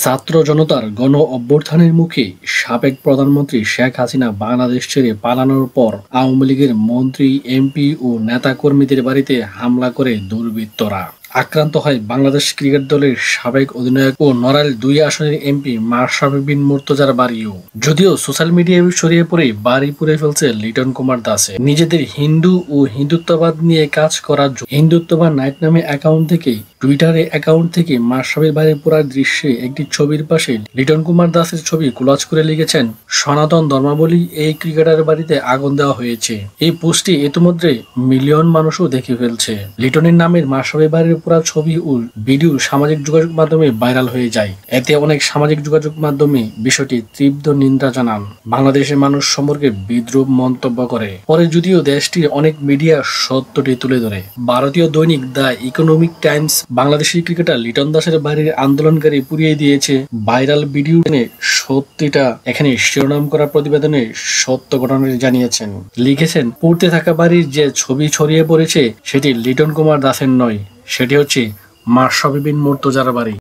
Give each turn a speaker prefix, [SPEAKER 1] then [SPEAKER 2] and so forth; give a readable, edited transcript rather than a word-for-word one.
[SPEAKER 1] ছাত্র জনতার গণ অভ্যুত্থানের মুখে সাবেক প্রধানমন্ত্রী শেখ হাসিনা বাংলাদেশ ছেড়ে পালানোর পর আওয়ামী লীগের মন্ত্রী, এমপি ও নেতাকর্মীদের বাড়িতে হামলা করে দুর্বৃত্তরা। আক্রান্ত হয় বাংলাদেশ ক্রিকেট দলের সাবেক অধিনায়ক ও নড়াইল ২ আসনের এমপি মাশরাফি বিন মুর্তজার বাড়িও। যদিও সোশ্যাল মিডিয়ায় ছড়িয়ে পড়ে বাড়ি পুড়ে ফেলছে লিটন কুমার দাসে। নিজেদের হিন্দু ও হিন্দুত্ববাদ নিয়ে কাজ করার হিন্দুত্ববাদ নাইট নামে অ্যাকাউন্ট থেকে টুইটারে অ্যাকাউন্ট থেকে মাশরাফির বাড়ি পোড়ার দৃশ্যে একটি ছবির পাশে লিটন কুমার দাসের ছবি কোলাজ করে লিখেছেন, সনাতন ধর্মাবলী এই ক্রিকেটারের বাড়িতে আগুন দেওয়া হয়েছে। এই পোস্টটি ইতিমধ্যে মিলিয়ন মানুষও দেখে ফেলছে। লিটনের নামের মাশরাফির বাড়ির পোড়া ছবি ও ভিডিও সামাজিক যোগাযোগ মাধ্যমে ভাইরাল হয়ে যায়। এতে অনেক সামাজিক যোগাযোগ মাধ্যমে বিষয়টি তীব্র নিন্দা জানান, বাংলাদেশের মানুষ সম্পর্কে বিদ্রূপ মন্তব্য করে। পরে যদিও দেশটির অনেক মিডিয়া সত্যটি তুলে ধরে। ভারতীয় দৈনিক the economic Times Bangladeshi cricketer Liton দাসের বাড়ির আন্দোলনকারী পুড়িয়ে দিয়েছে ভাইরাল ভিডিও এনে সত্যিটা এখানে শিরোনাম করা প্রতিবেদনে সত্য ঘটনাটি জানিয়েছেন। লিখেছেন, পুড়তে থাকা বাড়ির যে ছবি ছড়িয়ে পড়েছে সেটি লিটন কুমার দাসের নয়, সেটি হচ্ছে মাশরাফি বিন মুর্তজার বাড়ি।